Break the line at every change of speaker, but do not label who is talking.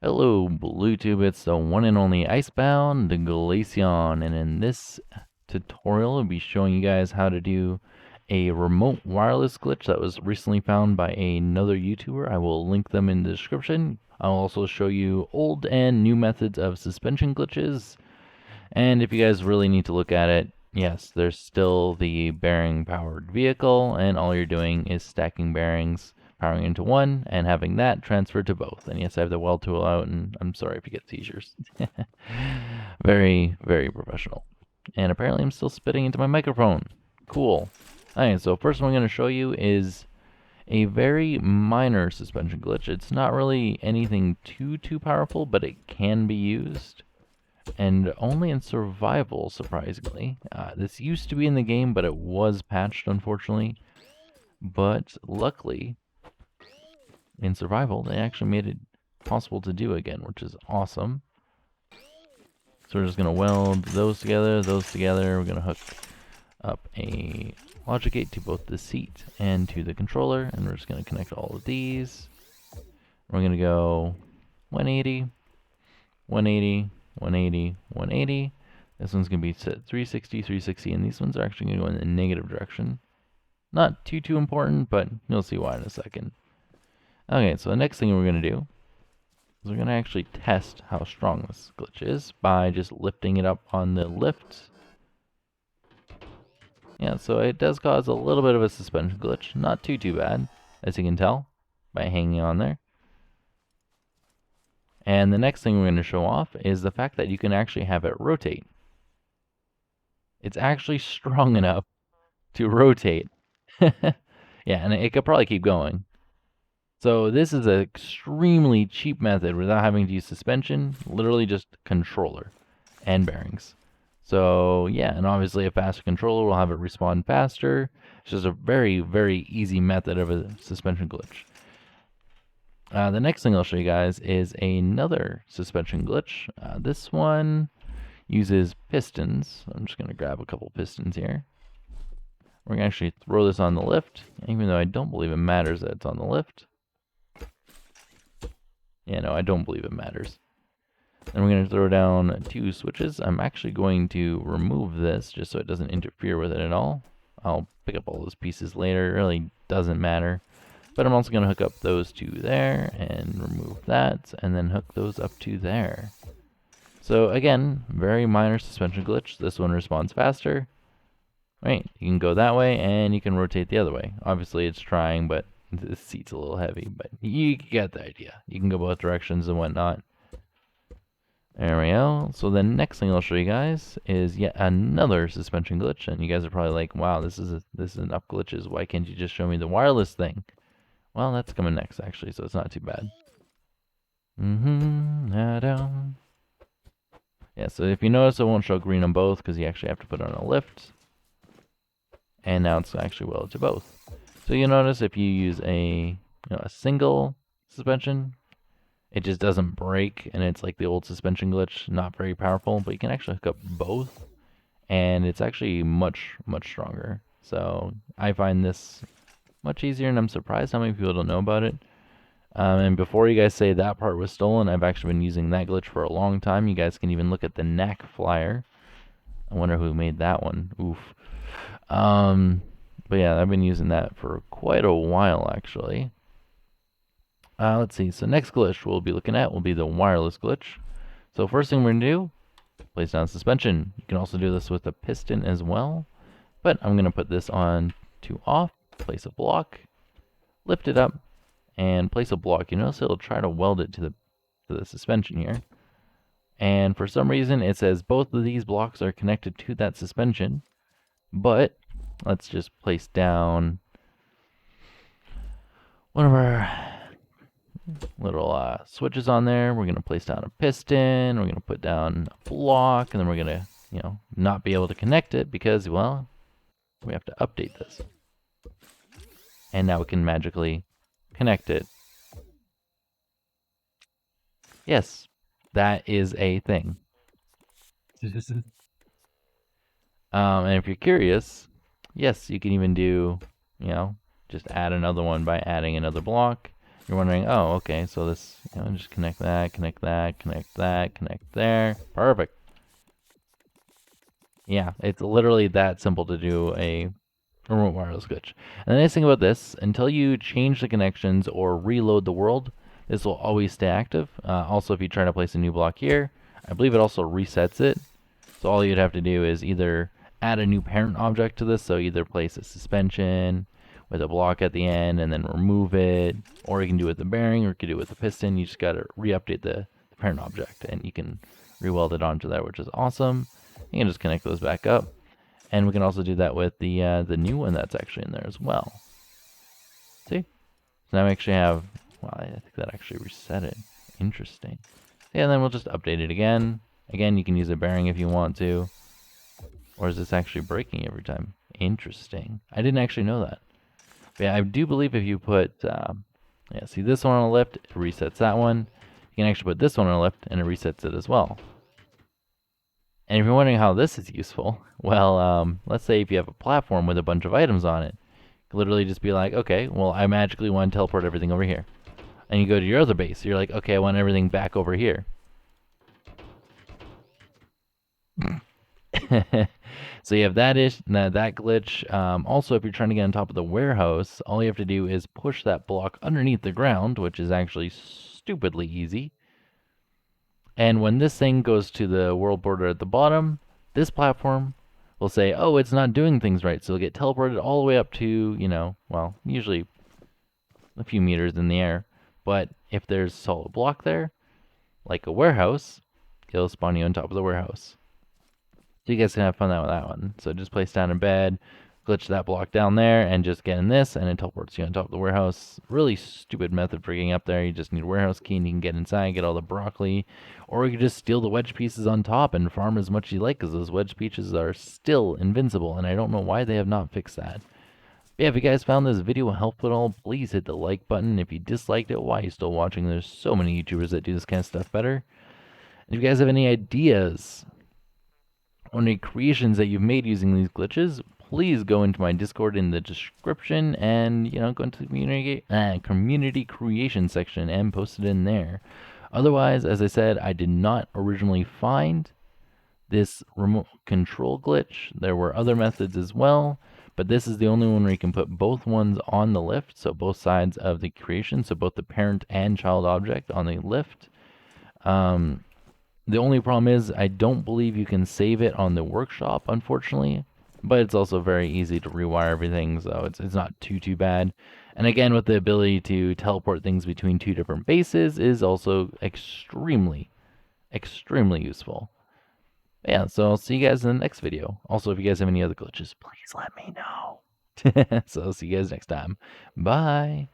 Hello, Bluetooth. It's the one and only Icebound, the Glaceon, and in this tutorial, I'll be showing you guys how to do a remote wireless glitch that was recently found by another YouTuber. I will link them in the description. I'll also show you old and new methods of suspension glitches, and if you guys really need to look at it, yes, there's still the bearing-powered vehicle, and all you're doing is stacking bearings powering into one and having that transferred to both. And yes, I have the weld tool out, and I'm sorry if you get seizures. Very, very professional. And apparently I'm still spitting into my microphone. Cool. Alright, so first one I'm going to show you is a very minor suspension glitch. It's not really anything too powerful, but it can be used. And only in survival, surprisingly. This used to be in the game, but it was patched, unfortunately. But luckily, in survival, they actually made it possible to do again, which is awesome. So we're just going to weld those together. We're going to hook up a logic gate to both the seat and to the controller, and we're just going to connect all of these. We're going to go 180, 180, 180, 180. This one's going to be set 360, 360, and these ones are actually going to go in the negative direction. Not too important, but you'll see why in a second. Okay, so the next thing we're going to do is we're going to actually test how strong this glitch is by just lifting it up on the lift. Yeah, so it does cause a little bit of a suspension glitch. Not too bad, as you can tell, by hanging on there. And the next thing we're going to show off is the fact that you can actually have it rotate. It's actually strong enough to rotate. Yeah, and it could probably keep going. So this is an extremely cheap method without having to use suspension, literally just controller and bearings. So yeah, and obviously a faster controller will have it respond faster. It's just a very easy method of a suspension glitch. The next thing I'll show you guys is another suspension glitch. This one uses pistons. I'm just going to grab a couple pistons here. We're going to actually throw this on the lift, even though I don't believe it matters that it's on the lift. Yeah, no, I don't believe it matters. And we're going to throw down 2 switches. I'm actually going to remove this just so it doesn't interfere with it at all. I'll pick up all those pieces later. It really doesn't matter. But I'm also going to hook up those 2 there and remove that, and then hook those up to there. So again, very minor suspension glitch. This one responds faster. Right, you can go that way, and you can rotate the other way. Obviously, it's trying, but the seat's a little heavy, but you get the idea. You can go both directions and whatnot. There we go. So the next thing I'll show you guys is yet another suspension glitch, and you guys are probably like, "Wow, this is enough glitches. Why can't you just show me the wireless thing?" Well, that's coming next, actually, so it's not too bad. Yeah, so if you notice, it won't show green on both because you actually have to put it on a lift. And now it's actually welded to both. So you'll notice if you use a single suspension, it just doesn't break, and it's like the old suspension glitch, not very powerful, but you can actually hook up both, and it's actually much stronger. So I find this much easier, and I'm surprised how many people don't know about it. And before you guys say that part was stolen, I've actually been using that glitch for a long time. You guys can even look at the knack flyer. I wonder who made that one. Oof. But yeah, I've been using that for quite a while, actually. Let's see. So next glitch we'll be looking at will be the wireless glitch. So first thing we're going to do, place down suspension. You can also do this with a piston as well. But I'm going to put this on to off, place a block, lift it up, and place a block. You notice it'll try to weld it to the suspension here. And for some reason, it says both of these blocks are connected to that suspension. But let's just place down one of our little switches on there. We're going to place down a piston. We're going to put down a block. And then we're going to, not be able to connect it because, well, we have to update this. And now we can magically connect it. Yes, that is a thing. And if you're curious, yes, you can even do, just add another one by adding another block. you're wondering, oh, okay, so this, just connect that, connect that, connect that, connect there. Perfect. Yeah, it's literally that simple to do a remote wireless glitch. And the nice thing about this, until you change the connections or reload the world, this will always stay active. Also, if you try to place a new block here, I believe it also resets it. So all you'd have to do is either add a new parent object to this, so either place a suspension with a block at the end and then remove it, or you can do it with the bearing, or you can do it with the piston. You just got to re-update the parent object, and you can re-weld it onto there, which is awesome. You can just connect those back up. And we can also do that with the new one that's actually in there as well. See? So now we actually have, well, I think that actually reset it. Interesting. Yeah, and then we'll just update it again. Again, you can use a bearing if you want to. Or is this actually breaking every time? Interesting. I didn't actually know that. But yeah, I do believe if you put, yeah, see this one on a lift, it resets that one. You can actually put this one on a lift, and it resets it as well. And if you're wondering how this is useful, well, let's say if you have a platform with a bunch of items on it, you can literally just be like, okay, well, I magically want to teleport everything over here. And you go to your other base, you're like, okay, I want everything back over here. So you have that glitch. Also, if you're trying to get on top of the warehouse, all you have to do is push that block underneath the ground, which is actually stupidly easy. And when this thing goes to the world border at the bottom, this platform will say, oh, it's not doing things right. So it'll get teleported all the way up to, well, usually a few meters in the air. But if there's a solid block there, like a warehouse, it'll spawn you on top of the warehouse. So you guys can have fun with that one. So just place down in bed, glitch that block down there, and just get in this, and it teleports you on top of the warehouse. Really stupid method for getting up there. You just need a warehouse key, and you can get inside, get all the broccoli, or you can just steal the wedge pieces on top and farm as much as you like, because those wedge pieces are still invincible, and I don't know why they have not fixed that. But yeah, if you guys found this video helpful at all, please hit the like button. If you disliked it, why are you still watching? There's so many YouTubers that do this kind of stuff better. And if you guys have any ideas on any creations that you've made using these glitches, please go into my Discord in the description and, go into the community creation section and post it in there. Otherwise, as I said, I did not originally find this remote control glitch. There were other methods as well, but this is the only one where you can put both ones on the lift, so both sides of the creation, so both the parent and child object on the lift. The only problem is I don't believe you can save it on the workshop, unfortunately, but it's also very easy to rewire everything, so it's not too bad. And again, with the ability to teleport things between two different bases is also extremely useful. Yeah, so I'll see you guys in the next video. Also, if you guys have any other glitches, please let me know. So I'll see you guys next time. Bye.